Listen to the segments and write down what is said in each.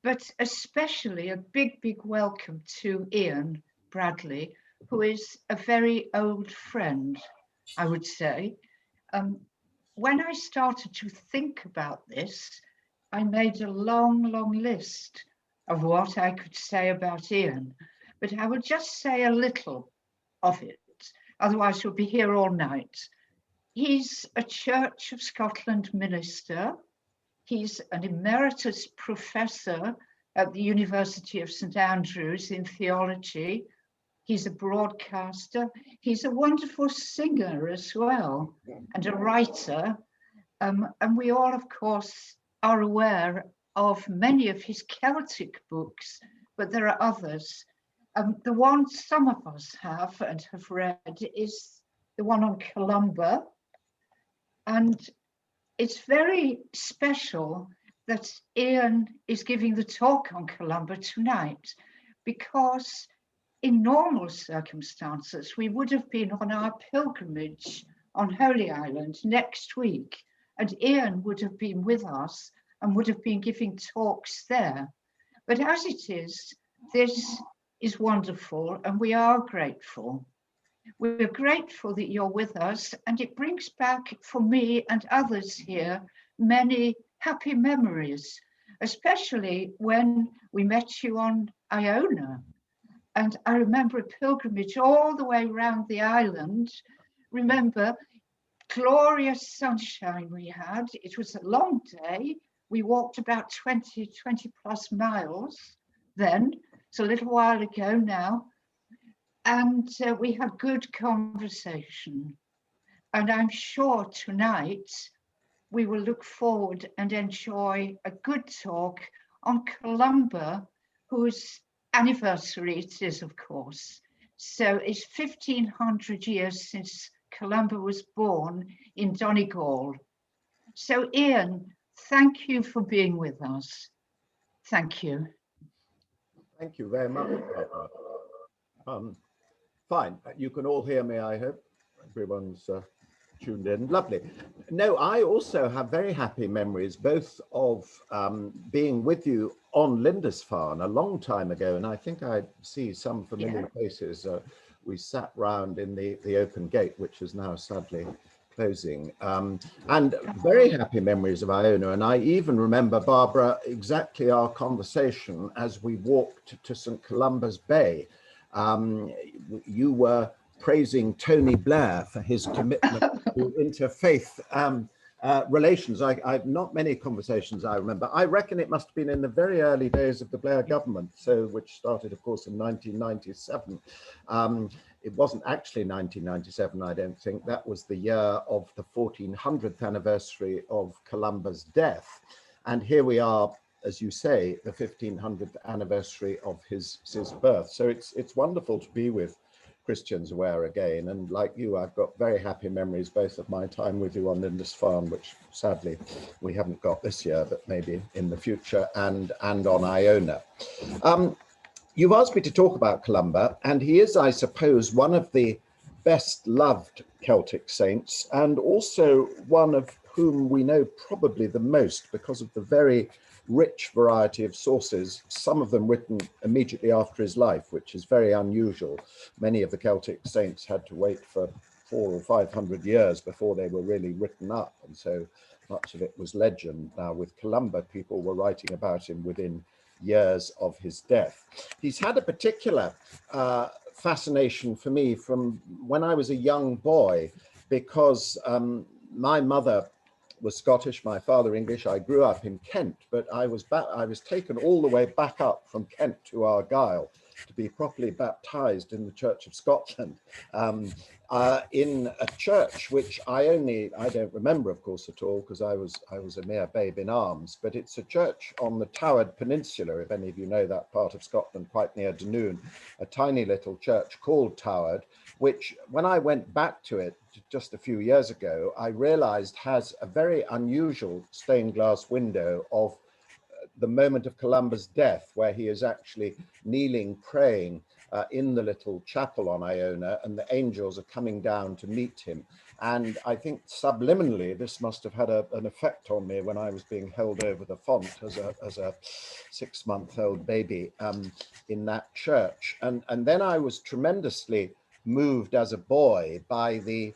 but especially a big, big welcome to Ian Bradley, who is a very old friend, I would say. When I started to think about this, I made a long, long list of what I could say about Ian, but I will just say a little of it, otherwise we'll be here all night. He's a Church of Scotland minister. He's an emeritus professor at the University of St Andrews in theology. He's a broadcaster. He's a wonderful singer as well, and a writer. And we all, of course, are aware of many of his Celtic books, but there are others. The one some of us have and have read is the one on Columba. And it's very special that Ian is giving the talk on Columba tonight, because in normal circumstances, we would have been on our pilgrimage on Holy Island next week, and Ian would have been with us and would have been giving talks there. But as it is, this is wonderful, and we are grateful. We're grateful that you're with us, and it brings back for me and others here many happy memories, especially when we met you on Iona. And I remember a pilgrimage all the way around the island. Remember, glorious sunshine we had. It was a long day. We walked about 20 plus miles then. It's a little while ago now. And we had good conversation. And I'm sure tonight we will look forward and enjoy a good talk on Columba, whose anniversary it is, of course. So it's 1500 years since Columba was born in Donegal. So Ian, thank you for being with us. Thank you. Thank you very much, Barbara. Fine, you can all hear me, I hope. Everyone's tuned in. Lovely. No, I also have very happy memories, both of being with you on Lindisfarne a long time ago, and I think I see some familiar faces. We sat round in the open gate, which is now sadly closing, and very happy memories of Iona. And I even remember, Barbara, exactly our conversation as we walked to St Columba's Bay. You were praising Tony Blair for his commitment to interfaith relations. I've not many conversations I remember. I reckon it must have been in the very early days of the Blair government, which started, of course, in 1997. It wasn't actually 1997, I don't think. That was the year of the 1400th anniversary of Columba's death. And here we are, as you say, the 1500th anniversary of his birth. So it's wonderful to be with Christians Aware again. And like you, I've got very happy memories, both of my time with you on Lindisfarne, which sadly we haven't got this year, but maybe in the future, and on Iona. You've asked me to talk about Columba, and he is, I suppose, one of the best loved Celtic saints, and also one of whom we know probably the most because of the very rich variety of sources, some of them written immediately after his life, which is very unusual. Many of the Celtic saints had to wait for 400 or 500 years before they were really written up, and so much of it was legend. Now with Columba, people were writing about him within years of his death. He's had a particular fascination for me from when I was a young boy, because my mother was Scottish, my father English. I grew up in Kent, but I was taken all the way back up from Kent to Argyll to be properly baptized in the Church of Scotland, in a church which I don't remember, of course, at all, because I was a mere babe in arms, but it's a church on the Toward Peninsula, if any of you know that part of Scotland, quite near Dunoon, a tiny little church called Toward, which when I went back to it just a few years ago, I realized has a very unusual stained glass window of the moment of Columba's death, where he is actually kneeling, praying in the little chapel on Iona, and the angels are coming down to meet him. And I think subliminally, this must have had an effect on me when I was being held over the font as a 6-month-old baby in that church. And then I was tremendously moved as a boy by the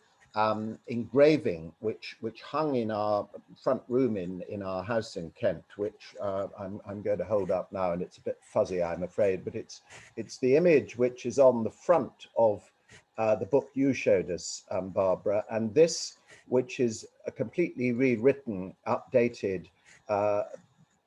engraving which hung in our front room in our house in Kent, which I'm going to hold up now, and it's a bit fuzzy, I'm afraid, but it's the image which is on the front of the book you showed us, Barbara, and this, which is a completely rewritten, updated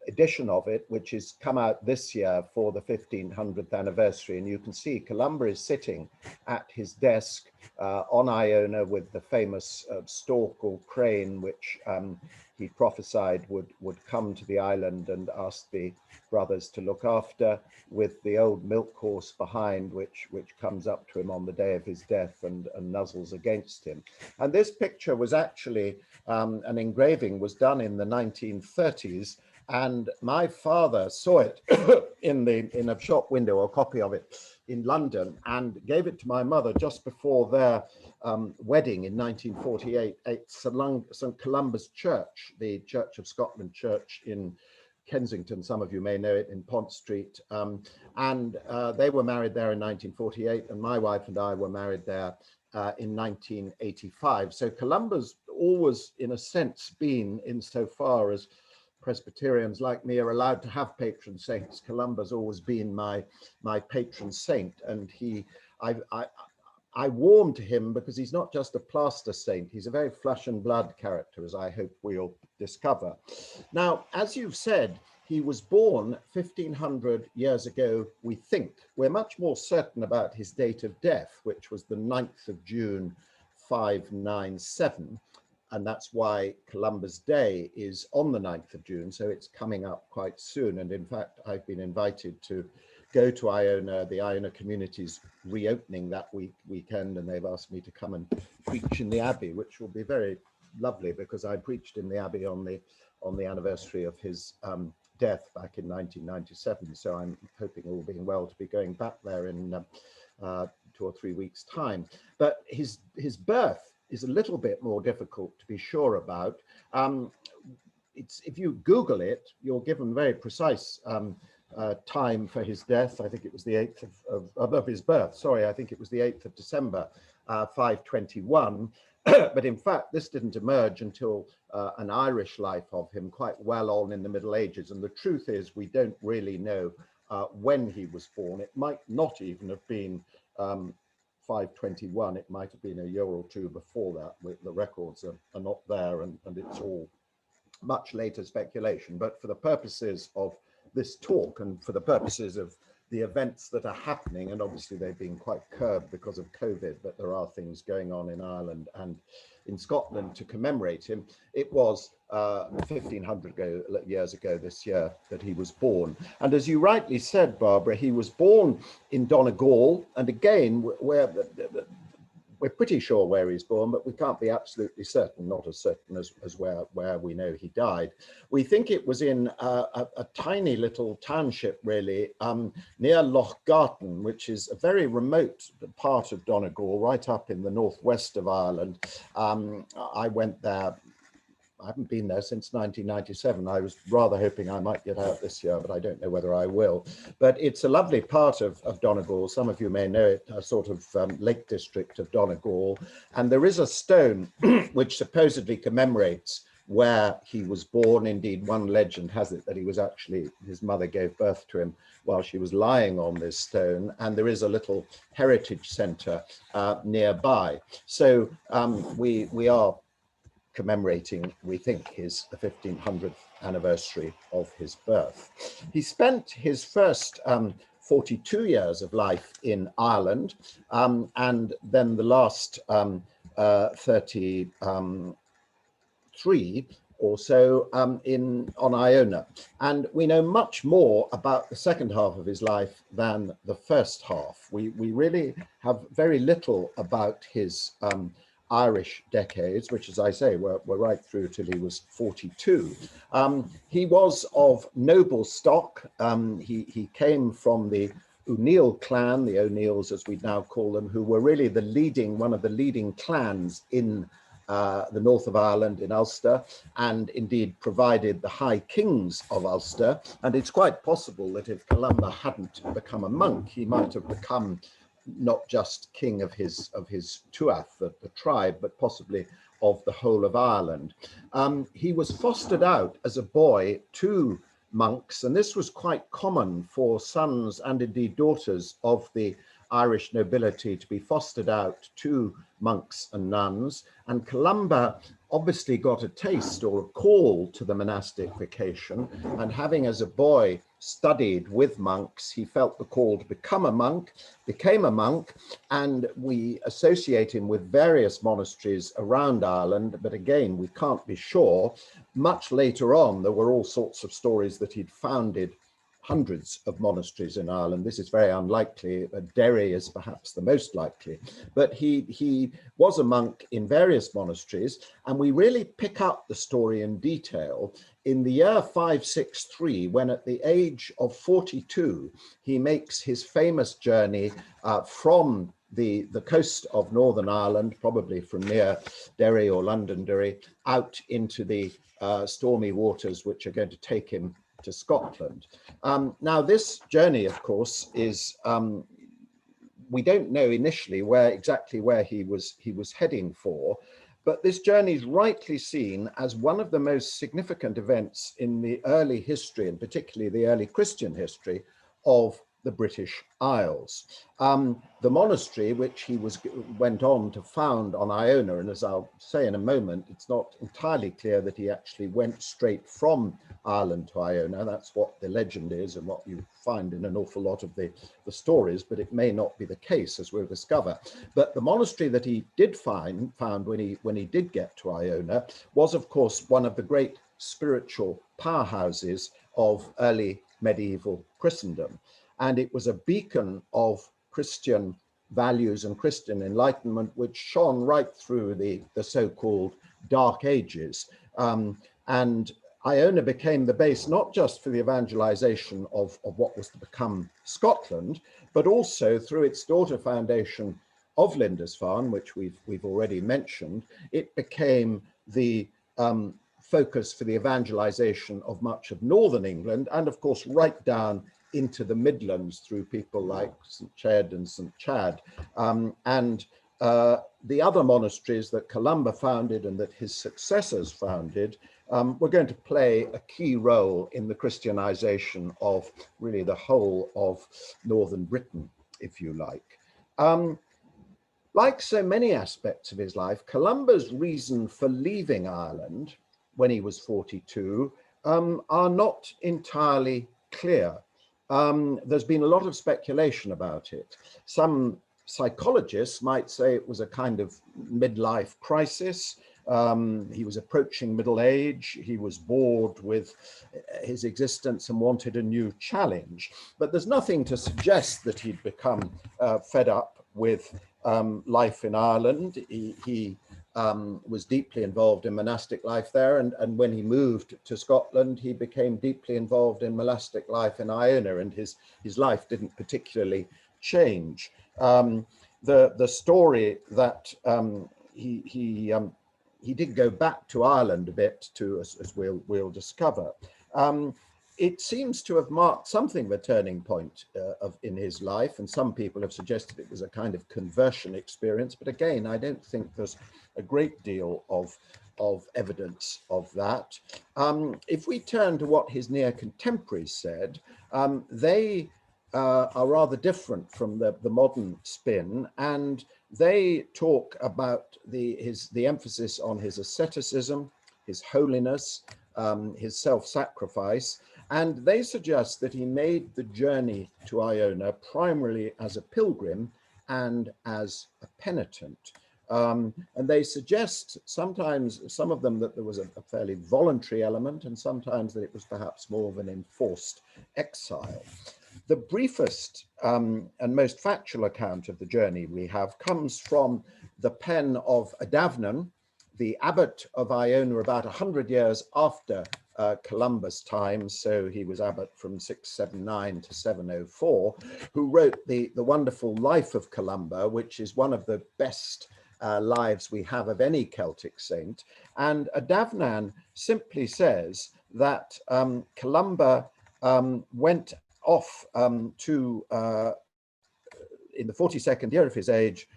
edition of it, which has come out this year for the 1500th anniversary. And you can see Columba is sitting at his desk on Iona with the famous stork or crane, which he prophesied would come to the island and ask the brothers to look after, with the old milk horse behind, which comes up to him on the day of his death and nuzzles against him. And this picture was actually, an engraving was done in the 1930s, and my father saw it in a shop window, a copy of it in London, and gave it to my mother just before their wedding in 1948 at St. Columba's Church, the Church of Scotland church in Kensington. Some of you may know it, in Pont Street. And they were married there in 1948, and my wife and I were married there in 1985. So Columba's always, in a sense, been, insofar as Presbyterians like me are allowed to have patron saints, Columba's always been my patron saint. And I warm to him because he's not just a plaster saint, he's a very flesh and blood character, as I hope we'll discover. Now, as you've said, he was born 1500 years ago, we think. We're much more certain about his date of death, which was the 9th of June, 597. And that's why Columba's Day is on the 9th of June, so it's coming up quite soon. And in fact, I've been invited to go to Iona, the Iona community's reopening that weekend, and they've asked me to come and preach in the Abbey, which will be very lovely, because I preached in the Abbey on the anniversary of his death back in 1997. So I'm hoping, all being well, to be going back there in 2 or 3 weeks' time. But his birth is a little bit more difficult to be sure about. If you Google it, you're given very precise time for his death. I think it was the 8th of his birth. Sorry, I think it was the 8th of December, 521. But in fact, this didn't emerge until an Irish life of him, quite well on in the Middle Ages. And the truth is, we don't really know when he was born. It might not even have been 521. It might have been a year or two before that. The records are not there, and it's all much later speculation. But for the purposes of this talk, and for the purposes of the events that are happening, and obviously they've been quite curbed because of COVID, but there are things going on in Ireland and in Scotland to commemorate him. It was 1500 years ago this year that he was born. And as you rightly said, Barbara, he was born in Donegal, and again, we're pretty sure where he's born, but we can't be absolutely certain, not as certain as where we know he died. We think it was in a tiny little township, really, near Loch Garten, which is a very remote part of Donegal, right up in the northwest of Ireland. I went there. I haven't been there since 1997. I was rather hoping I might get out this year, but I don't know whether I will. But it's a lovely part of Donegal. Some of you may know it, a sort of Lake District of Donegal. And there is a stone which supposedly commemorates where he was born. Indeed, one legend has it that he was actually, his mother gave birth to him while she was lying on this stone. And there is a little heritage centre nearby. So we are commemorating, we think, the 1500th anniversary of his birth. He spent his first 42 years of life in Ireland, and then the last 33 or so on Iona. And we know much more about the second half of his life than the first half. We really have very little about his Irish decades, which, as I say, were right through till he was 42. He was of noble stock. He came from the O'Neill clan, the O'Neills as we now call them, who were really one of the leading clans in the north of Ireland, in Ulster, and indeed provided the High Kings of Ulster. And it's quite possible that if Columba hadn't become a monk, he might have become not just king of his Tuath, the tribe, but possibly of the whole of Ireland. He was fostered out as a boy to monks, and this was quite common for sons and indeed daughters of the Irish nobility to be fostered out to monks and nuns. And Columba obviously got a taste or a call to the monastic vocation, and having as a boy studied with monks, he felt the call to become a monk, became a monk, and we associate him with various monasteries around Ireland, but again, we can't be sure. Much later on, there were all sorts of stories that he'd founded hundreds of monasteries in Ireland. This is very unlikely. Derry is perhaps the most likely, but he was a monk in various monasteries, and we really pick up the story in detail in the year 563, when at the age of 42, he makes his famous journey from the coast of Northern Ireland, probably from near Derry or Londonderry, out into the stormy waters which are going to take him to Scotland. Now, this journey, of course, is we don't know initially exactly where he was heading for, but this journey is rightly seen as one of the most significant events in the early history, and particularly the early Christian history of the British Isles. The monastery which he went on to found on Iona, and as I'll say in a moment, it's not entirely clear that he actually went straight from Ireland to Iona. That's what the legend is and what you find in an awful lot of the stories, but it may not be the case, as we'll discover. But the monastery that he did found when he did get to Iona was, of course, one of the great spiritual powerhouses of early medieval Christendom. And it was a beacon of Christian values and Christian enlightenment, which shone right through the so-called Dark Ages. And Iona became the base not just for the evangelization of what was to become Scotland, but also through its daughter foundation of Lindisfarne, which we've already mentioned. It became the focus for the evangelization of much of northern England, and of course right down into the Midlands through people like St. Chad and St. Chad. The other monasteries that Columba founded and that his successors founded were going to play a key role in the Christianization of really the whole of northern Britain, if you like. Like so many aspects of his life, Columba's reason for leaving Ireland when he was 42 are not entirely clear. There's been a lot of speculation about it. Some psychologists might say it was a kind of midlife crisis. He was approaching middle age. He was bored with his existence and wanted a new challenge. But there's nothing to suggest that he'd become fed up with life in Ireland. He was deeply involved in monastic life there, and when he moved to Scotland, he became deeply involved in monastic life in Iona, and his life didn't particularly change. The story that he did go back to Ireland a bit, as we'll discover. It seems to have marked something of a turning point in his life, and some people have suggested it was a kind of conversion experience. But again, I don't think there's a great deal of evidence of that. If we turn to what his near contemporaries said, they are rather different from the modern spin, and they talk about the emphasis on his asceticism, his holiness, his self-sacrifice. And they suggest that he made the journey to Iona primarily as a pilgrim and as a penitent. And they suggest sometimes, some of them, that there was a fairly voluntary element, and sometimes that it was perhaps more of an enforced exile. The briefest and most factual account of the journey we have comes from the pen of Adavnan, the abbot of Iona about 100 years after Columba's time, so he was abbot from 679 to 704, who wrote the wonderful Life of Columba, which is one of the best lives we have of any Celtic saint. And Adavnan simply says that Columba went off in the 42nd year of his age,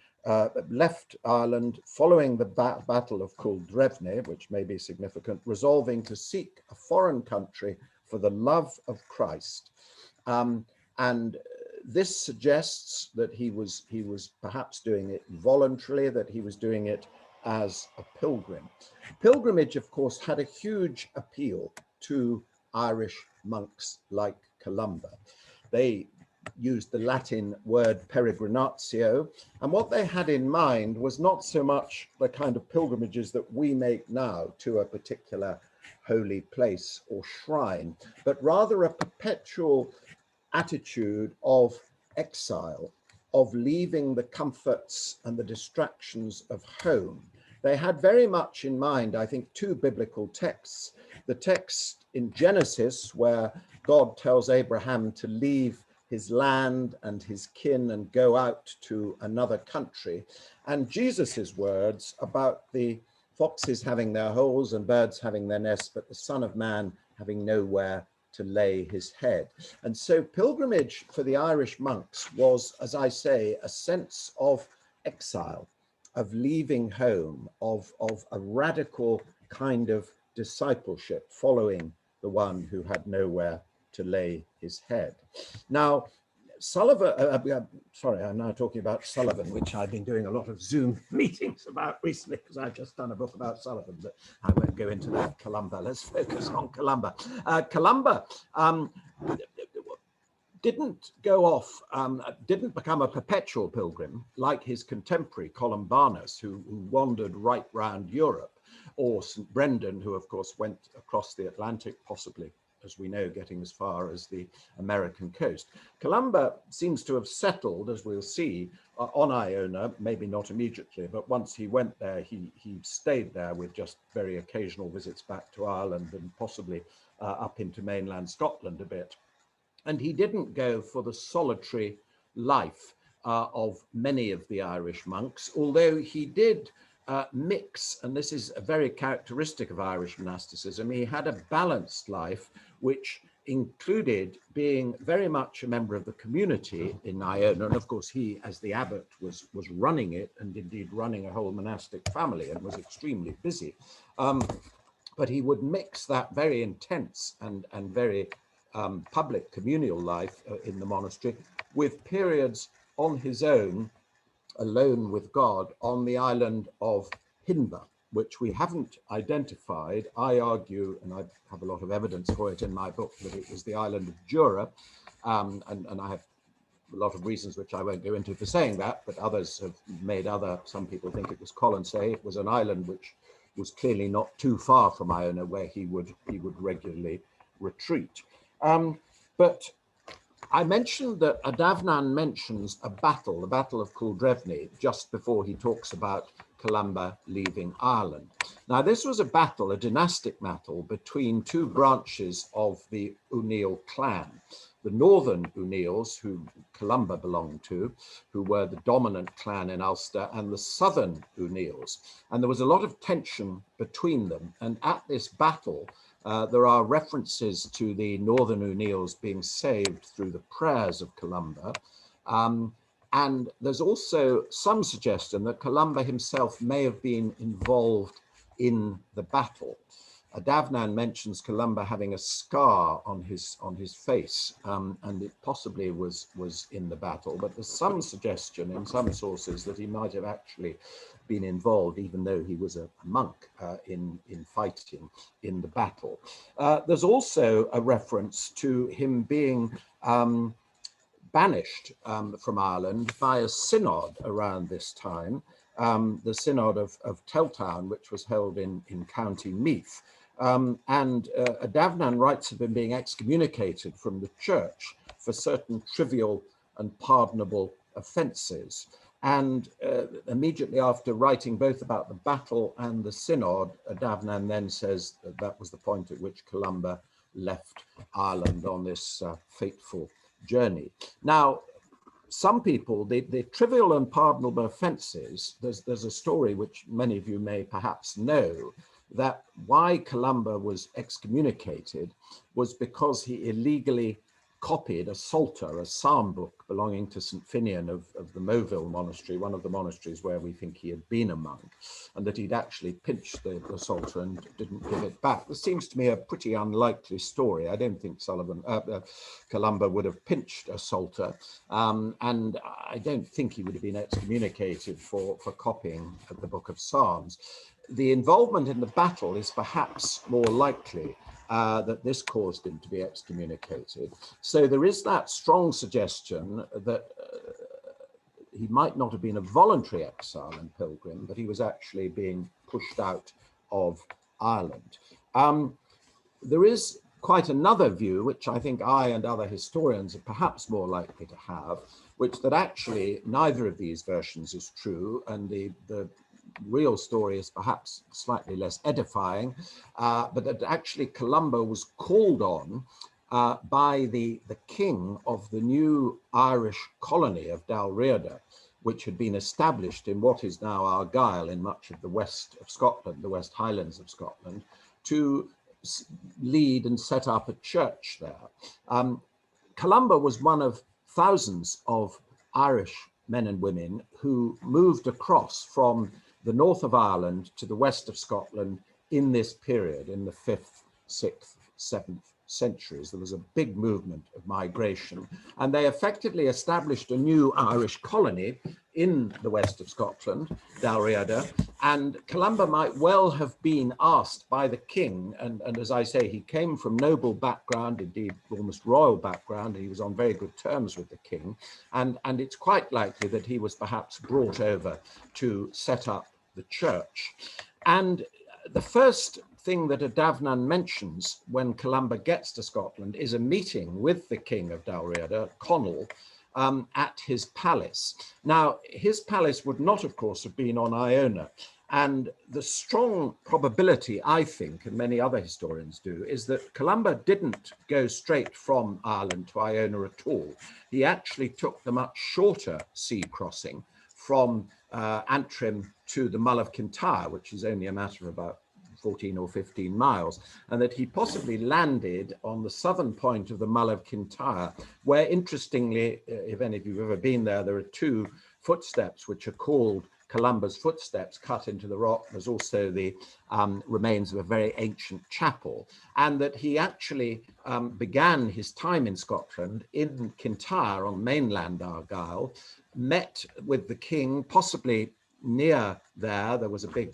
left Ireland following the Battle of Kuldrevni, which may be significant, resolving to seek a foreign country for the love of Christ. And this suggests that he was perhaps doing it voluntarily, that he was doing it as a pilgrim. Pilgrimage, of course, had a huge appeal to Irish monks like Columba. They used the Latin word peregrinatio, and what they had in mind was not so much the kind of pilgrimages that we make now to a particular holy place or shrine, but rather a perpetual attitude of exile, of leaving the comforts and the distractions of home. They had very much in mind, I think, two biblical texts. The text in Genesis, where God tells Abraham to leave his land and his kin and go out to another country, and Jesus's words about the foxes having their holes and birds having their nests, but the Son of Man having nowhere to lay his head. And so pilgrimage for the Irish monks was, as I say, a sense of exile, of leaving home, of a radical kind of discipleship, following the one who had nowhere to lay his head. Now, Sullivan, sorry, I'm now talking about Sullivan, which I've been doing a lot of Zoom meetings about recently, because I've just done a book about Sullivan, but I won't go into that. Columba, let's focus on Columba. Columba didn't go off, didn't become a perpetual pilgrim like his contemporary Columbanus, who wandered right round Europe, or St. Brendan, who of course went across the Atlantic, possibly, as we know, getting as far as the American coast. Columba seems to have settled, as we'll see, on Iona, maybe not immediately, but once he went there, he stayed there with just very occasional visits back to Ireland and possibly up into mainland Scotland a bit. And he didn't go for the solitary life of many of the Irish monks, although he did mix, and this is a very characteristic of Irish monasticism, he had a balanced life, which included being very much a member of the community in Iona. And of course, he, as the abbot, was running it, and indeed running a whole monastic family, and was extremely busy. But he would mix that very intense and very public communal life in the monastery with periods on his own, alone with God, on the island of Hinba, which we haven't identified. I argue, and I have a lot of evidence for it in my book, that it was the island of Jura, and I have a lot of reasons which I won't go into for saying that, but others have made some people think it was Colonsay. It was an island which was clearly not too far from Iona, where he would regularly retreat. But I mentioned that Adavnan mentions a battle, the Battle of Kuldrevni, just before he talks about Columba leaving Ireland. Now, this was a battle, a dynastic battle, between two branches of the O'Neill clan. The northern O'Neills, who Columba belonged to, who were the dominant clan in Ulster, and the southern O'Neills. And there was a lot of tension between them. And at this battle, there are references to the northern O'Neills being saved through the prayers of Columba. And there's also some suggestion that Columba himself may have been involved in the battle. Adavnan mentions Columba having a scar on his face, and it possibly was in the battle, but there's some suggestion in some sources that he might have actually been involved, even though he was a monk, in fighting in the battle. There's also a reference to him being banished from Ireland by a synod around this time, the Synod of Teltown, which was held in County Meath. And Adavnan writes of him being excommunicated from the church for certain trivial and pardonable offences. And immediately after writing both about the battle and the synod, Davnan then says that that was the point at which Columba left Ireland on this fateful journey. Now, some people, the trivial and pardonable offences, there's a story which many of you may perhaps know, that why Columba was excommunicated was because he illegally copied a psalter, a psalm book belonging to St. Finian of the Moville monastery, one of the monasteries where we think he had been a monk, and that he'd actually pinched the psalter and didn't give it back. This seems to me a pretty unlikely story. I don't think Columba would have pinched a psalter, and I don't think he would have been excommunicated for copying the Book of Psalms. The involvement in the battle is perhaps more likely, that this caused him to be excommunicated. So there is that strong suggestion that he might not have been a voluntary exile and pilgrim, but he was actually being pushed out of Ireland. There is quite another view, which I think I and other historians are perhaps more likely to have, which that actually neither of these versions is true, and the real story is perhaps slightly less edifying, but that actually Columba was called on by the king of the new Irish colony of Dalriada, which had been established in what is now Argyll in much of the west of Scotland, the West Highlands of Scotland, to lead and set up a church there. Columba was one of thousands of Irish men and women who moved across from the north of Ireland to the west of Scotland in this period, in the 5th, 6th, 7th centuries. There was a big movement of migration, and they effectively established a new Irish colony in the west of Scotland, Dalriada, and Columba might well have been asked by the king, and as I say, he came from noble background, indeed almost royal background, and he was on very good terms with the king, and it's quite likely that he was perhaps brought over to set up the church. And the first thing that Davnan mentions when Columba gets to Scotland is a meeting with the king of Dalriada, Conall, at his palace. Now, his palace would not, of course, have been on Iona. And the strong probability, I think, and many other historians do, is that Columba didn't go straight from Ireland to Iona at all. He actually took the much shorter sea crossing from Antrim to the Mull of Kintyre, which is only a matter of about 14 or 15 miles, and that he possibly landed on the southern point of the Mull of Kintyre, where, interestingly, if any of you have ever been there, there are two footsteps which are called Columba's footsteps cut into the rock. There's also the remains of a very ancient chapel, and that he actually began his time in Scotland in Kintyre on mainland Argyll, met with the king, possibly near there was a big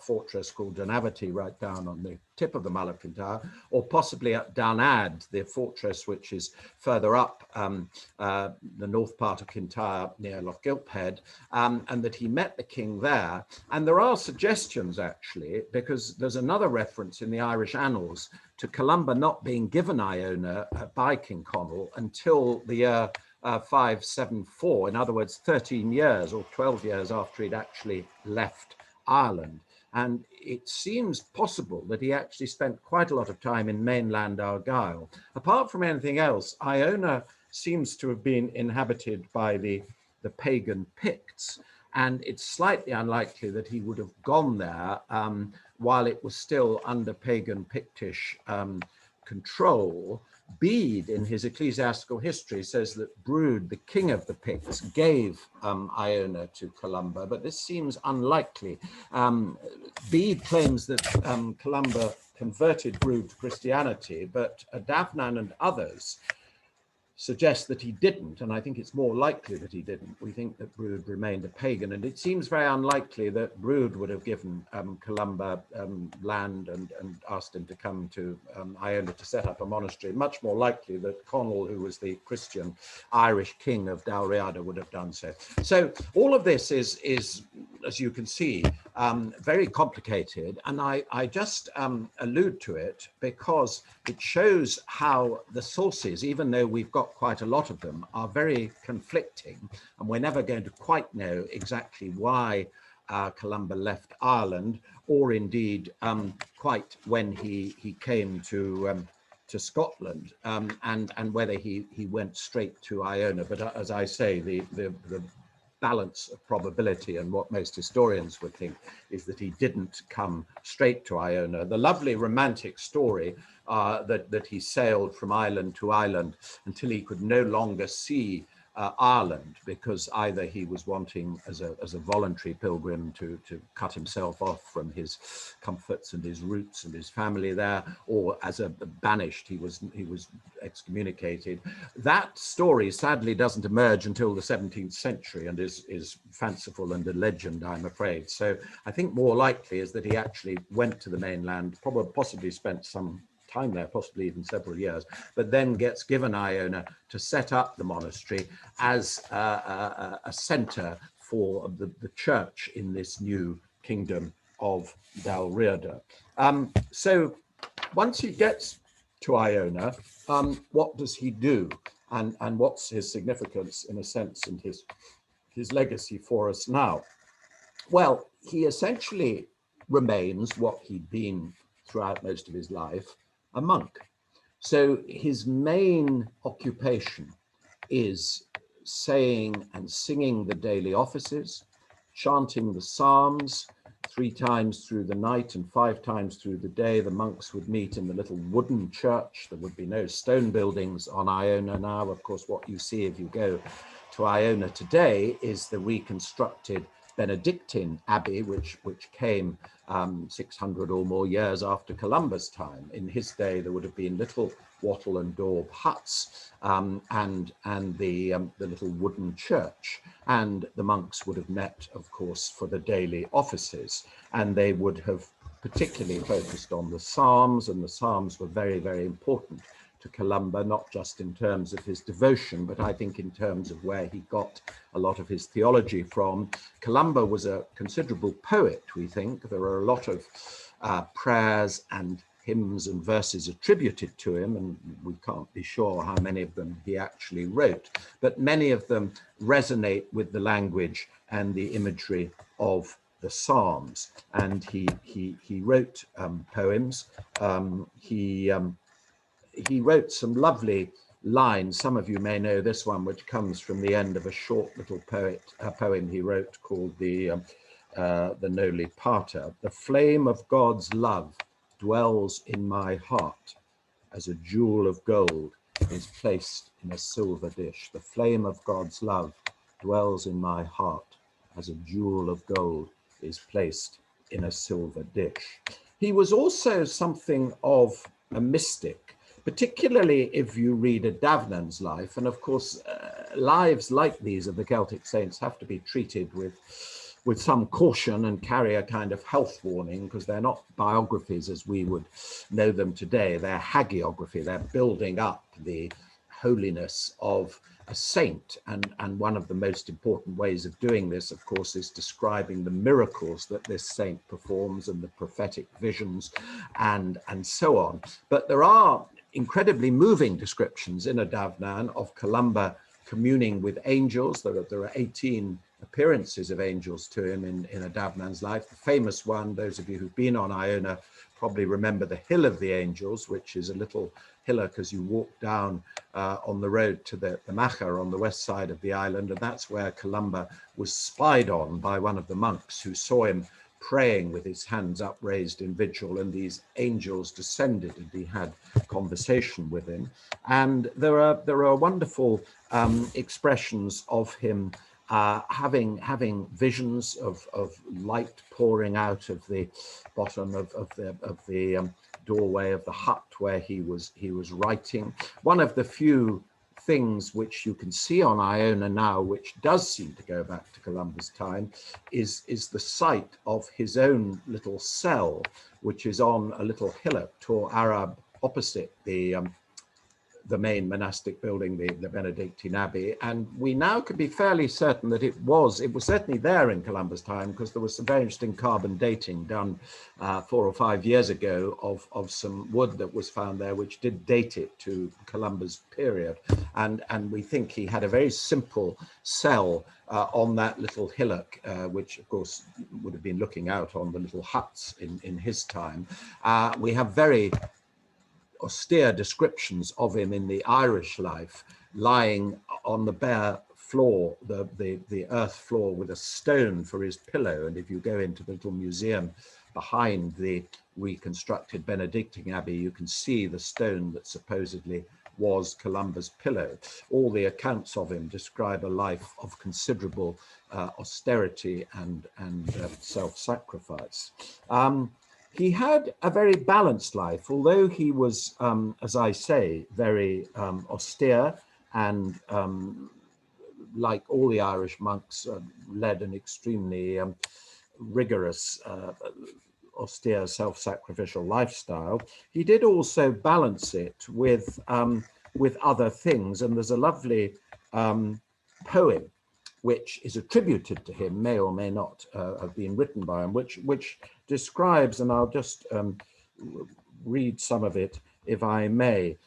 fortress called Dunavity right down on the tip of the Mull of Kintyre, or possibly at Downad, the fortress which is further up the north part of Kintyre near Loch Gilphead, and that he met the king there. And there are suggestions, actually, because there's another reference in the Irish annals to Columba not being given Iona by King Conall until the year 574, in other words, 13 years or 12 years after he'd actually left Ireland. And it seems possible that he actually spent quite a lot of time in mainland Argyll. Apart from anything else, Iona seems to have been inhabited by the pagan Picts, and it's slightly unlikely that he would have gone there while it was still under pagan Pictish control. Bede, in his ecclesiastical history, says that Brude, the king of the Picts, gave Iona to Columba, but this seems unlikely. Bede claims that Columba converted Brude to Christianity, but Davnan and others suggest that he didn't, and I think it's more likely that he didn't. We think that Brude remained a pagan, and it seems very unlikely that Brude would have given Columba land and asked him to come to Iona to set up a monastery. Much more likely that Conall, who was the Christian Irish king of Dalriada, would have done so. So all of this is as you can see, very complicated, and I just allude to it because it shows how the sources, even though we've got quite a lot of them, are very conflicting, and we're never going to quite know exactly why Columba left Ireland, or indeed quite when he came to Scotland, and whether he went straight to Iona. But as I say, the balance of probability and what most historians would think is that he didn't come straight to Iona. The lovely romantic story that he sailed from island to island until he could no longer see Ireland, because either he was wanting as a voluntary pilgrim to cut himself off from his comforts and his roots and his family there, or as a banished, he was excommunicated. That story sadly doesn't emerge until the 17th century and is fanciful and a legend, I'm afraid. So I think more likely is that he actually went to the mainland, probably possibly spent some time there, possibly even several years, but then gets given Iona to set up the monastery as a center for the church in this new kingdom of Dalriada. So once he gets to Iona, what does he do? And what's his significance, in a sense, and his legacy for us now? Well, he essentially remains what he'd been throughout most of his life, a monk. So his main occupation is saying and singing the daily offices, chanting the psalms 3 times through the night and 5 times through the day. The monks would meet in the little wooden church. There would be no stone buildings on Iona now. Of course, what you see if you go to Iona today is the reconstructed Benedictine Abbey, which came 600 or more years after Columba's time. In his day, there would have been little wattle and daub huts and the little wooden church. And the monks would have met, of course, for the daily offices. And they would have particularly focused on the Psalms, and the Psalms were very, very important to Columba, not just in terms of his devotion, but I think in terms of where he got a lot of his theology from. Columba was a considerable poet, we think. There are a lot of prayers and hymns and verses attributed to him, and we can't be sure how many of them he actually wrote, but many of them resonate with the language and the imagery of the Psalms. And he wrote poems. He wrote some lovely lines. Some of you may know this one, which comes from the end of a short little poem he wrote called the Noli Pater. The flame of God's love dwells in my heart as a jewel of gold is placed in a silver dish. The flame of God's love dwells in my heart as a jewel of gold is placed in a silver dish. He was also something of a mystic, particularly if you read a Davnan's life. And of course, lives like these of the Celtic saints have to be treated with some caution and carry a kind of health warning, because they're not biographies as we would know them today. They're hagiography. They're building up the holiness of a saint. And one of the most important ways of doing this, of course, is describing the miracles that this saint performs and the prophetic visions and so on. But there are incredibly moving descriptions in a Davnan of Columba communing with angels. There are 18 appearances of angels to him in a Davnan's life. The famous one, those of you who've been on Iona probably remember the Hill of the Angels, which is a little hillock as you walk down on the road to the Macha on the west side of the island. And that's where Columba was spied on by one of the monks who saw him praying with his hands upraised in vigil, and these angels descended and he had conversation with him. And there are wonderful expressions of him having visions of light pouring out of the bottom of the doorway of the hut where he was writing. One of the few things which you can see on Iona now, which does seem to go back to Columba's time, is the site of his own little cell, which is on a little hillock, Tor Arab, opposite the the main monastic building, the Benedictine Abbey, and we now could be fairly certain that it was certainly there in Columba's time, because there was some very interesting carbon dating done 4 or 5 years ago of some wood that was found there, which did date it to Columba's period, and we think he had a very simple cell on that little hillock, which of course would have been looking out on the little huts in his time. We have very austere descriptions of him in the Irish life, lying on the bare floor, the earth floor, with a stone for his pillow. And if you go into the little museum behind the reconstructed Benedictine Abbey, you can see the stone that supposedly was Columba's pillow. All the accounts of him describe a life of considerable austerity and self-sacrifice. He had a very balanced life, although he was, as I say, very austere and, like all the Irish monks, led an extremely rigorous, austere, self-sacrificial lifestyle. He did also balance it with other things, and there's a lovely poem which is attributed to him, may or may not have been written by him, which describes, and I'll just read some of it if I may,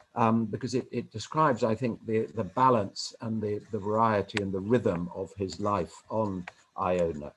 because it describes, I think, the balance and the variety and the rhythm of his life on Iona.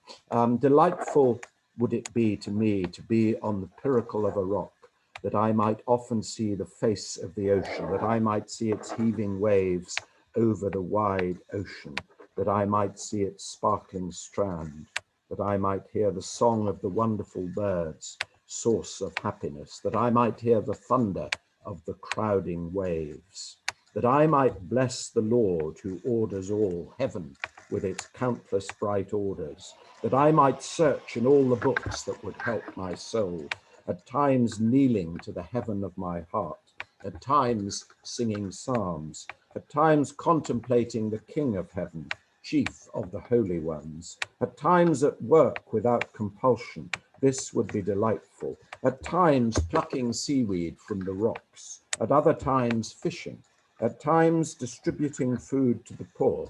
Delightful would it be to me to be on the pinnacle of a rock, that I might often see the face of the ocean, that I might see its heaving waves over the wide ocean, that I might see its sparkling strand, that I might hear the song of the wonderful birds, source of happiness, that I might hear the thunder of the crowding waves, that I might bless the Lord who orders all, heaven with its countless bright orders, that I might search in all the books that would help my soul, at times kneeling to the heaven of my heart, at times singing psalms, at times contemplating the King of heaven, chief of the holy ones, at times at work without compulsion, this would be delightful, at times plucking seaweed from the rocks, at other times fishing, at times distributing food to the poor,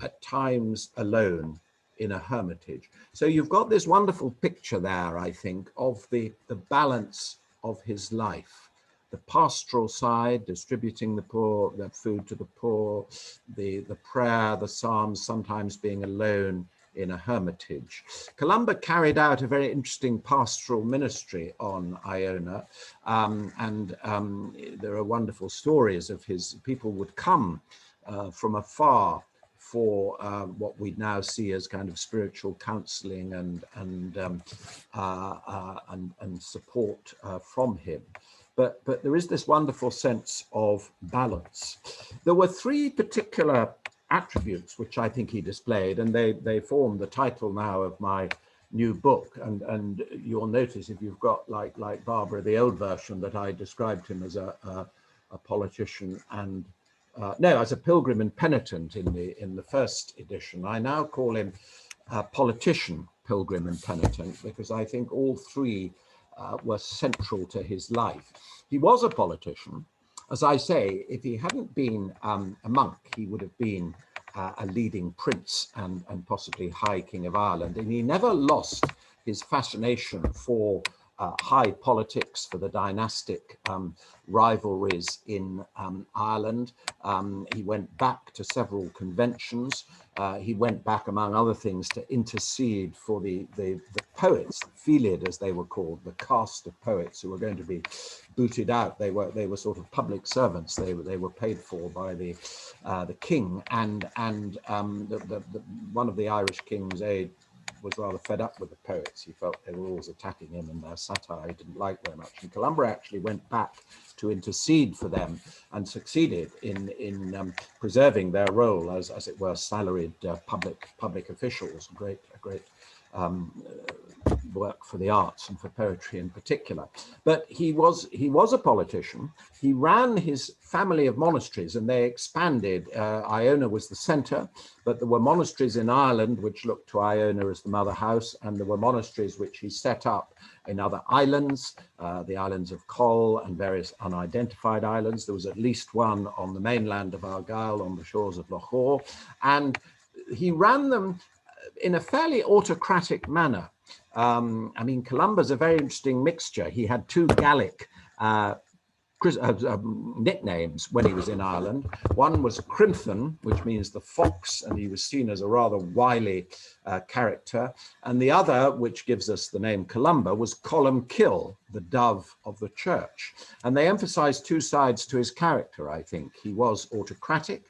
at times alone in a hermitage. So you've got this wonderful picture there, I think, of the balance of his life. The pastoral side, distributing the food to the poor, the prayer, the psalms, sometimes being alone in a hermitage. Columba carried out a very interesting pastoral ministry on Iona, and there are wonderful stories of his. People would come from afar for what we now see as kind of spiritual counseling and support from him. But there is this wonderful sense of balance. There were 3 particular attributes which I think he displayed, and they form the title now of my new book. And you'll notice, if you've got like Barbara, the old version, that I described him as a politician and no, as a pilgrim and penitent in the first edition. I now call him a politician, pilgrim and penitent, because I think all 3 were central to his life. He was a politician. As I say, if he hadn't been a monk, he would have been a leading prince and possibly High King of Ireland. And he never lost his fascination for high politics, for the dynastic rivalries in Ireland. He went back to several conventions. He went back, among other things, to intercede for the poets, the Filiad as they were called, the caste of poets who were going to be booted out. They were sort of public servants. They were paid for by the king, and one of the Irish king's aide was rather fed up with the poets. He felt they were always attacking him, and their satire he didn't like very much. And Columba actually went back to intercede for them and succeeded in preserving their role as it were, salaried public officials. A great work for the arts and for poetry in particular. But he was a politician. He ran his family of monasteries, and they expanded. Iona was the center, but there were monasteries in Ireland which looked to Iona as the mother house, and there were monasteries which he set up in other islands, the islands of Coll and various unidentified islands. There was at least one on the mainland of Argyll on the shores of Loch Awe, and he ran them in a fairly autocratic manner. I mean, Columba's a very interesting mixture. He had two Gallic nicknames when he was in Ireland. One was Crimthon, which means the fox, and he was seen as a rather wily character. And the other, which gives us the name Columba, was Columkill, the dove of the church. And they emphasized two sides to his character, I think. He was autocratic.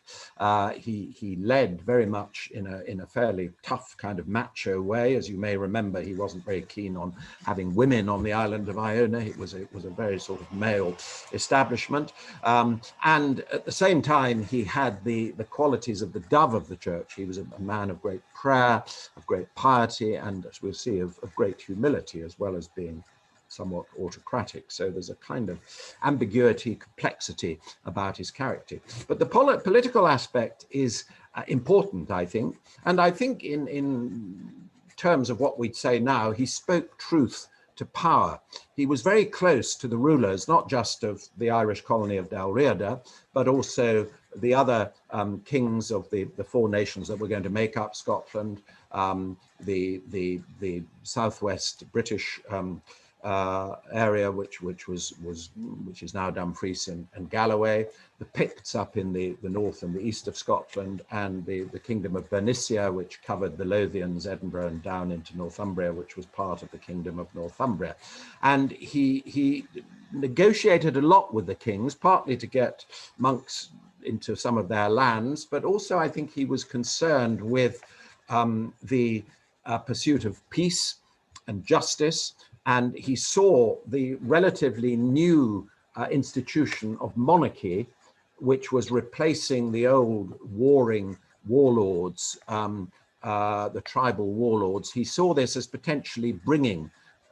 He led very much in a fairly tough kind of macho way. As you may remember, he wasn't very keen on having women on the island of Iona. It was a very sort of male establishment. And at the same time, he had the qualities of the dove of the church. He was a man of great prayer, of great piety, and as we'll see, of great humility, as well as being somewhat autocratic. So there's a kind of ambiguity, complexity about his character. But the political aspect is important, I think. And I think in terms of what we'd say now, he spoke truth to power. He was very close to the rulers, not just of the Irish colony of Dalriada, but also the other kings of the four nations that were going to make up Scotland, the southwest British area, which is now Dumfries and Galloway, the Picts up in the north and the east of Scotland, and the kingdom of Bernicia, which covered the Lothians, Edinburgh, and down into Northumbria, which was part of the kingdom of Northumbria. And he negotiated a lot with the kings, partly to get monks into some of their lands, but also I think he was concerned with the pursuit of peace and justice. And he saw the relatively new institution of monarchy, which was replacing the old warring warlords, the tribal warlords. He saw this as potentially bringing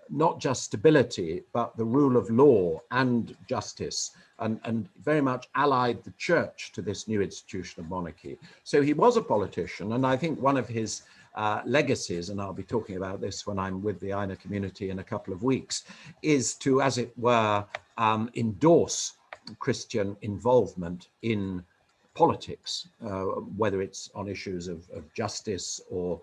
not just stability, but the rule of law and justice, and very much allied the church to this new institution of monarchy. So he was a politician, and I think one of his legacies, and I'll be talking about this when I'm with the Aina community in a couple of weeks, is to, as it were, endorse Christian involvement in politics, whether it's on issues of justice or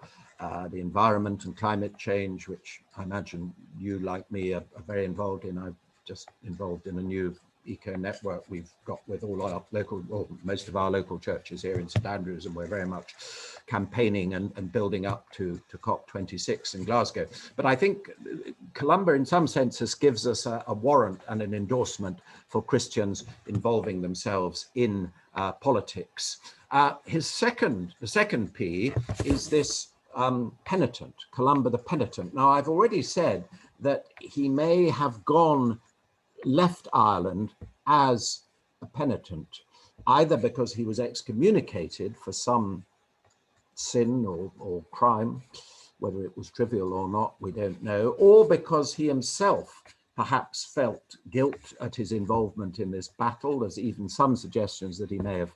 the environment and climate change, which I imagine you, like me, are very involved in. I'm just involved in a new eco network we've got with all our local, or most of our local churches here in St Andrews, and we're very much campaigning and building up to COP26 in Glasgow. But I think Columba in some senses gives us a warrant and an endorsement for Christians involving themselves in politics. The second P is this penitent, Columba the penitent. Now, I've already said that he may have left Ireland as a penitent, either because he was excommunicated for some sin or crime, whether it was trivial or not, we don't know, or because he himself perhaps felt guilt at his involvement in this battle. There's even some suggestions that he may have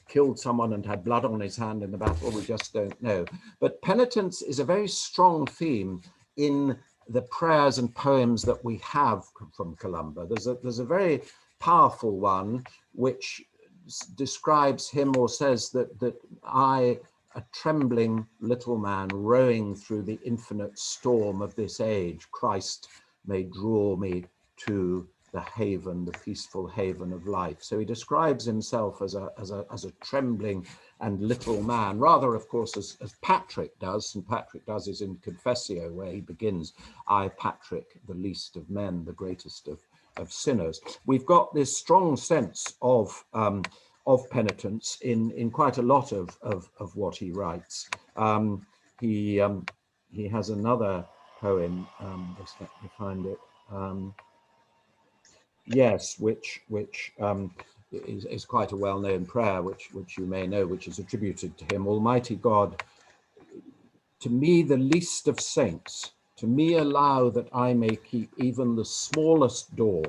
killed someone and had blood on his hand in the battle. We just don't know. But penitence is a very strong theme in the prayers and poems that we have from Columba. There's a very powerful one which describes him, or says that I, a trembling little man, rowing through the infinite storm of this age, Christ may draw me to the haven, the peaceful haven of life. So he describes himself as a trembling and little man, rather, of course, as Patrick does. St. Patrick does is in Confessio, where he begins, I, Patrick, the least of men, the greatest of sinners. We've got this strong sense of penitence in quite a lot of what he writes. He has another poem, just let me find it. Yes, which is quite a well-known prayer, which you may know, which is attributed to him. Almighty God, to me the least of saints, to me allow that I may keep even the smallest door,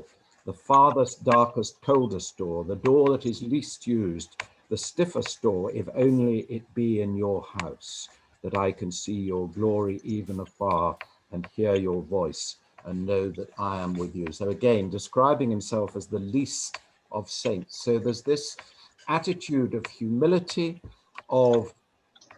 the farthest, darkest, coldest door, the door that is least used, the stiffest door, if only it be in your house, that I can see your glory even afar and hear your voice and know that I am with you. So again, describing himself as the least of saints. So there's this attitude of humility, of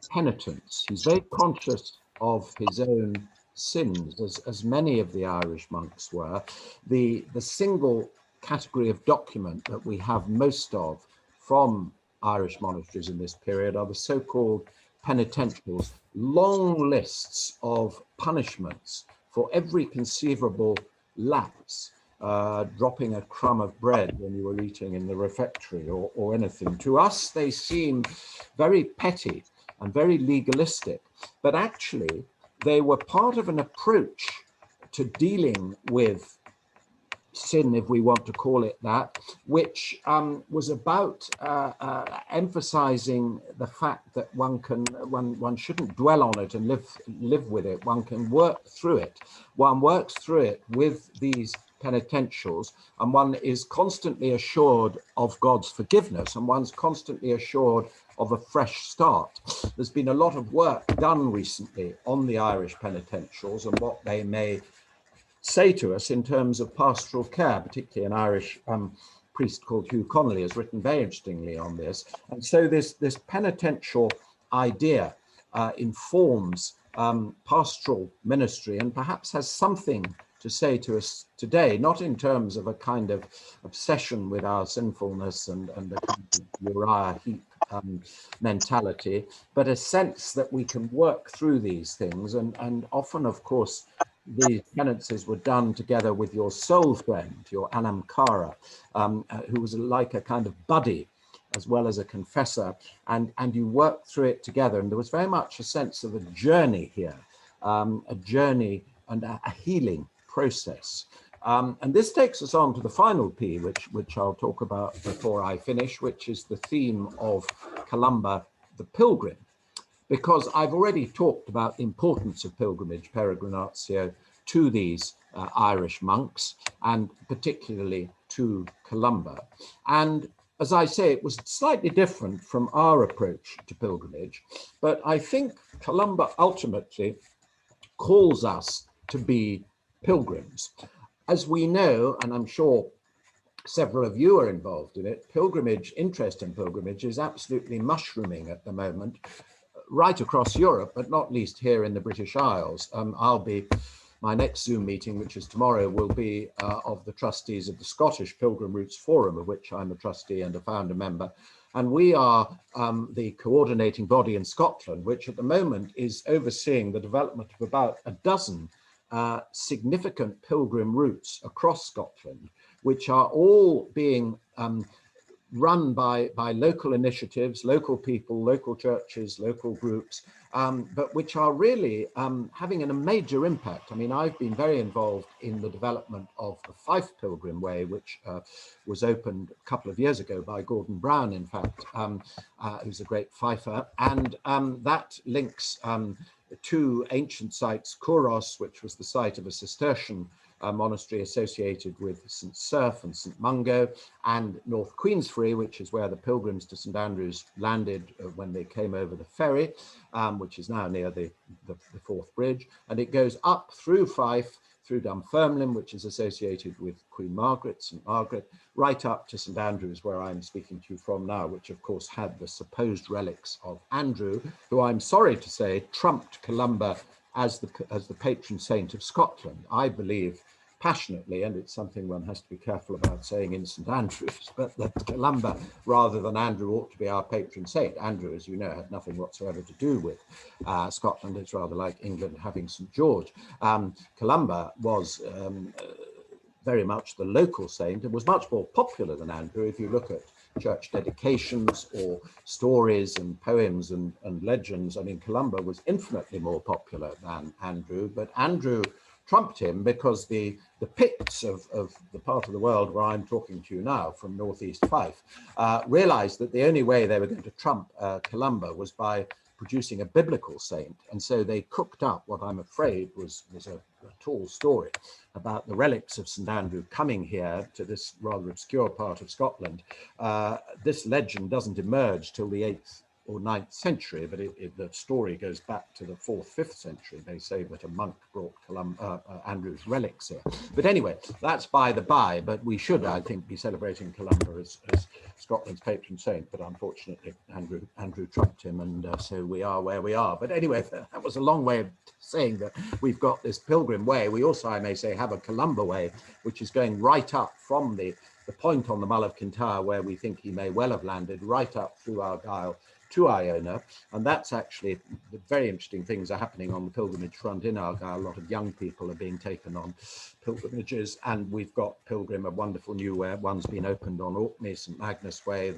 penitence. He's very conscious of his own sins, as many of the Irish monks were. The single category of document that we have most of from Irish monasteries in this period are the so-called penitentials, long lists of punishments for every conceivable lapse. Dropping a crumb of bread when you were eating in the refectory or anything. To us, they seem very petty and very legalistic, but actually they were part of an approach to dealing with sin, if we want to call it that, which was about emphasizing the fact that one shouldn't dwell on it and live with it. One can work through it. One works through it with these penitentials, and one is constantly assured of God's forgiveness, and one's constantly assured of a fresh start. There's been a lot of work done recently on the Irish penitentials and what they may say to us in terms of pastoral care. Particularly an Irish priest called Hugh Connolly has written very interestingly on this. And so this penitential idea informs pastoral ministry, and perhaps has something to say to us today, not in terms of a kind of obsession with our sinfulness and a kind of Uriah Heep mentality, but a sense that we can work through these things. And often, of course, these penances were done together with your soul friend, your Anam Cara, who was like a kind of buddy as well as a confessor, and you worked through it together. And there was very much a sense of a journey here, a journey and a healing process. And this takes us on to the final P, which I'll talk about before I finish, which is the theme of Columba, the pilgrim. Because I've already talked about the importance of pilgrimage, peregrinatio, to these Irish monks, and particularly to Columba. And as I say, it was slightly different from our approach to pilgrimage, but I think Columba ultimately calls us to be pilgrims. As we know, and I'm sure several of you are involved in it, interest in pilgrimage is absolutely mushrooming at the moment, right across Europe, but not least here in the British Isles. My next Zoom meeting, which is tomorrow, will be of the trustees of the Scottish Pilgrim Routes Forum, of which I'm a trustee and a founder member. And we are the coordinating body in Scotland, which at the moment is overseeing the development of about a dozen significant pilgrim routes across Scotland, which are all being run by local initiatives, local people, local churches, local groups, but which are really having a major impact. I mean, I've been very involved in the development of the Fife Pilgrim Way, which was opened a couple of years ago by Gordon Brown, in fact, who's a great Fifer, and that links two ancient sites, Kouros, which was the site of a Cistercian monastery associated with St. Cerf and St. Mungo, and North Queensferry, which is where the pilgrims to St. Andrews landed when they came over the ferry, which is now near the Forth Bridge. And it goes up through Fife, through Dunfermline, which is associated with Queen Margaret, St. Margaret, right up to St. Andrews, where I'm speaking to you from now, which of course had the supposed relics of Andrew, who I'm sorry to say trumped Columba as the patron saint of Scotland. I believe passionately, and it's something one has to be careful about saying in St. Andrews, but that Columba, rather than Andrew, ought to be our patron saint. Andrew, as you know, had nothing whatsoever to do with Scotland. It's rather like England having St. George. Columba was very much the local saint and was much more popular than Andrew. If you look at church dedications or stories and poems and legends, I mean, Columba was infinitely more popular than Andrew, but Andrew trumped him because the Picts of the part of the world where I'm talking to you now, from northeast Fife, realized that the only way they were going to trump Columba was by producing a biblical saint. And so they cooked up what I'm afraid was a tall story about the relics of St. Andrew coming here to this rather obscure part of Scotland. This legend doesn't emerge till the 8th or 9th century, but the story goes back to the 4th, 5th century. They say that a monk brought Andrew's relics here. But anyway, that's by the by, but we should, I think, be celebrating Columba as Scotland's patron saint, but unfortunately Andrew trumped him, and so we are where we are. But anyway, that was a long way of saying that we've got this pilgrim way. We also, I may say, have a Columba way, which is going right up from the point on the Mull of Kintyre where we think he may well have landed, right up through Argyll to Iona. And that's actually the very interesting things are happening on the pilgrimage front in Argyll. A lot of young people are being taken on pilgrimages, and we've got Pilgrim, a wonderful new one's been opened on Orkney, St Magnus Way.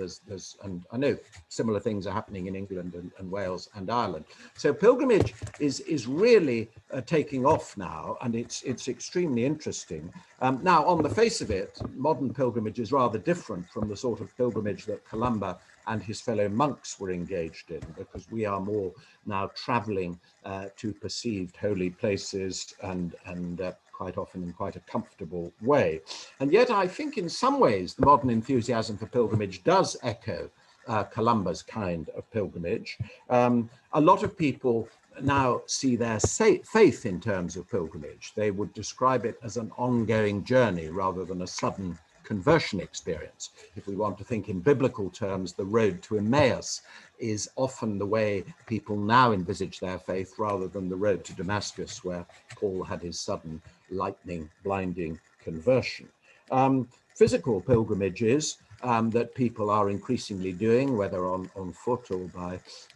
And I know similar things are happening in England and Wales and Ireland. So pilgrimage is really taking off now, and it's extremely interesting. Now, on the face of it, modern pilgrimage is rather different from the sort of pilgrimage that Columba and his fellow monks were engaged in, because we are more now traveling to perceived holy places and quite often in quite a comfortable way. And yet I think in some ways the modern enthusiasm for pilgrimage does echo Columba's kind of pilgrimage. A lot of people now see their faith in terms of pilgrimage. They would describe it as an ongoing journey rather than a sudden conversion experience. If we want to think in biblical terms, the road to Emmaus is often the way people now envisage their faith, rather than the road to Damascus, where Paul had his sudden lightning blinding conversion. Physical pilgrimages that people are increasingly doing, whether on foot or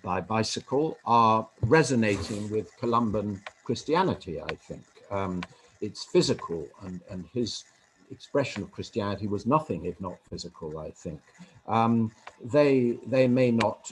by bicycle, are resonating with Columban Christianity, I think. It's physical, and his expression of Christianity was nothing if not physical, I think. They may not,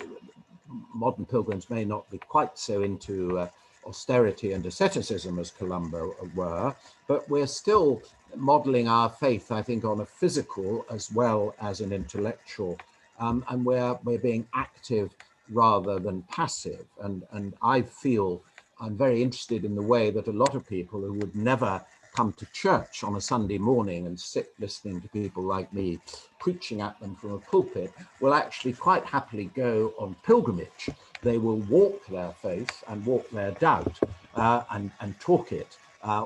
modern pilgrims may not be quite so into austerity and asceticism as Columba were, but we're still modeling our faith, I think, on a physical as well as an intellectual, and we're being active rather than passive. And I feel I'm very interested in the way that a lot of people who would never come to church on a Sunday morning and sit listening to people like me preaching at them from a pulpit will actually quite happily go on pilgrimage. They will walk their faith and walk their doubt and talk it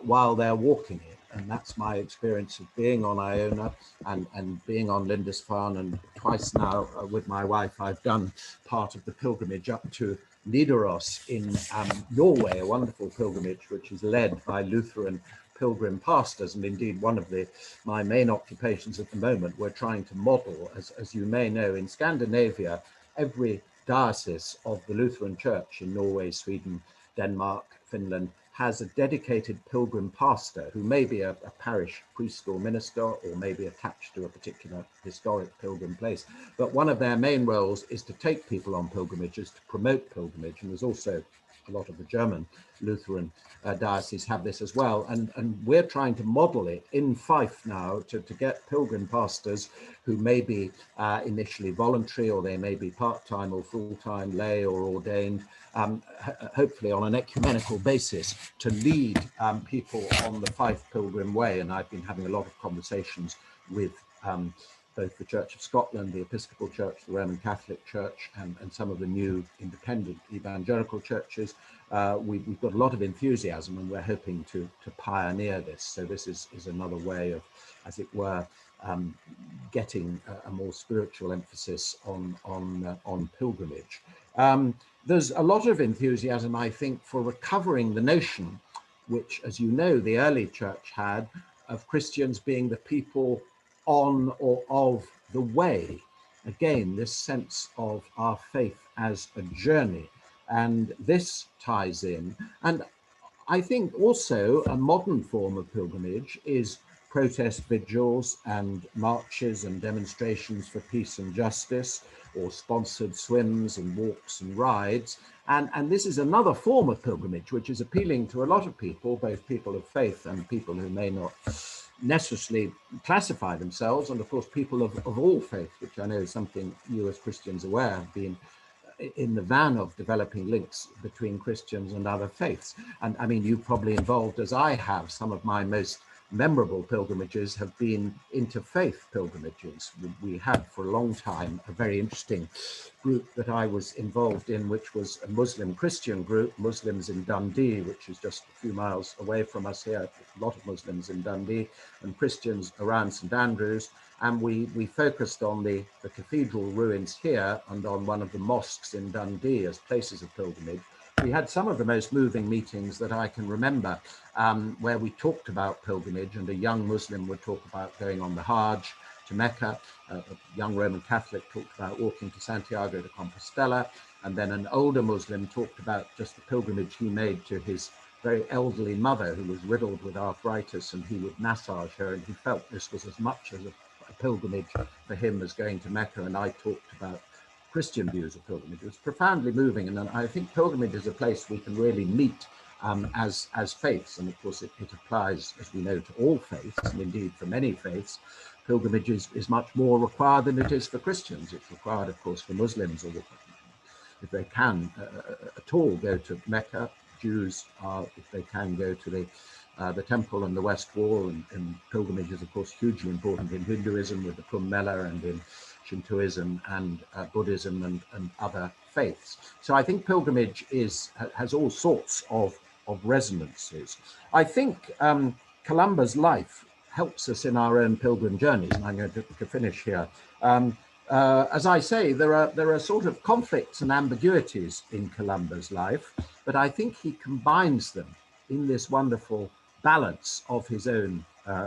while they're walking it. And that's my experience of being on Iona and being on Lindisfarne, and twice now with my wife I've done part of the pilgrimage up to Nidaros in Norway, a wonderful pilgrimage which is led by Lutheran pilgrim pastors, and indeed one of my main occupations at the moment, we're trying to model, as you may know, in Scandinavia, every diocese of the Lutheran Church in Norway, Sweden, Denmark, Finland has a dedicated pilgrim pastor who may be a parish priest or minister, or may be attached to a particular historic pilgrim place. But one of their main roles is to take people on pilgrimages, to promote pilgrimage. And there's also a lot of the German Lutheran dioceses have this as well. And we're trying to model it in Fife now to get pilgrim pastors who may be initially voluntary, or they may be part-time or full-time, lay or ordained, hopefully on an ecumenical basis, to lead people on the Fife Pilgrim Way. And I've been having a lot of conversations with both the Church of Scotland, the Episcopal Church, the Roman Catholic Church, and some of the new independent evangelical churches. We've got a lot of enthusiasm, and we're hoping to pioneer this. So this is another way of, as it were, getting a more spiritual emphasis on pilgrimage. There's a lot of enthusiasm, I think, for recovering the notion, which, as you know, the early church had, of Christians being the people on or of the way. Again, this sense of our faith as a journey, and this ties in. And I think also a modern form of pilgrimage is protest vigils and marches and demonstrations for peace and justice, or sponsored swims and walks and rides. And this is another form of pilgrimage, which is appealing to a lot of people, both people of faith and people who may not necessarily classify themselves, and of course people of all faith, which I know is something you as Christians aware have been in the van of developing links between Christians and other faiths. And I mean, you've probably involved, as I have, some of my most memorable pilgrimages have been interfaith pilgrimages. We had for a long time a very interesting group that I was involved in, which was a Muslim Christian group, Muslims in Dundee, which is just a few miles away from us here, a lot of Muslims in Dundee, and Christians around St Andrews. And we focused on the cathedral ruins here and on one of the mosques in Dundee as places of pilgrimage. We had some of the most moving meetings that I can remember, where we talked about pilgrimage, and a young Muslim would talk about going on the Hajj to Mecca. A young Roman Catholic talked about walking to Santiago de Compostela. And then an older Muslim talked about just the pilgrimage he made to his very elderly mother, who was riddled with arthritis, and he would massage her. And he felt this was as much as a pilgrimage for him as going to Mecca. And I talked about Christian views of pilgrimage. It was profoundly moving, and I think pilgrimage is a place we can really meet as faiths. And of course it applies, as we know, to all faiths, and indeed for many faiths pilgrimage is much more required than it is for Christians. It's required, of course, for Muslims, or if they can at all go to Mecca. Jews are, if they can, go to the temple and the West Wall, and pilgrimage is of course hugely important in Hinduism with the Kumbh Mela, and in Shintoism and Buddhism and other faiths. So I think pilgrimage has all sorts of resonances. I think Columba's life helps us in our own pilgrim journeys, and I'm going to finish here. As I say, there are sort of conflicts and ambiguities in Columba's life, but I think he combines them in this wonderful balance of his own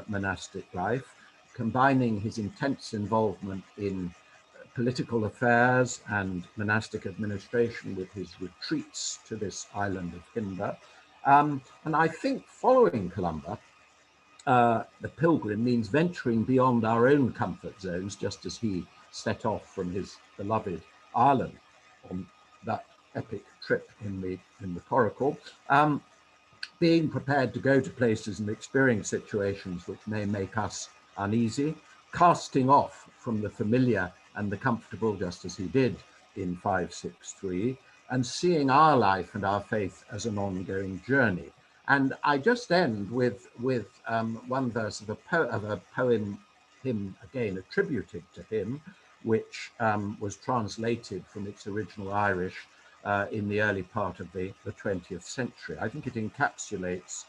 monastic life, combining his intense involvement in political affairs and monastic administration with his retreats to this island of Himba. And I think following Columba, the pilgrim means venturing beyond our own comfort zones, just as he set off from his beloved Ireland on that epic trip in the coracle, being prepared to go to places and experience situations which may make us uneasy, casting off from the familiar and the comfortable, just as he did in 563, and seeing our life and our faith as an ongoing journey. And I just end with one verse of a poem, hymn again attributed to him, which was translated from its original Irish in the early part of the 20th century. I think it encapsulates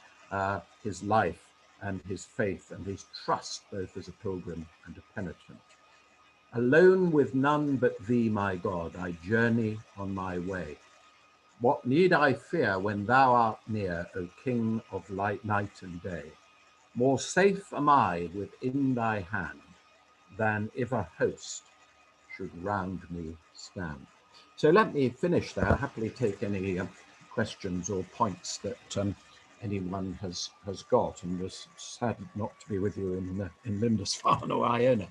his life and his faith and his trust, both as a pilgrim and a penitent. Alone with none but thee, my God, I journey on my way. What need I fear when thou art near, O King of light, night and day? More safe am I within thy hand than if a host should round me stand. So let me finish there. I'll happily take any questions or points that anyone has got, and was sad not to be with you in Lindisfarne or Iona.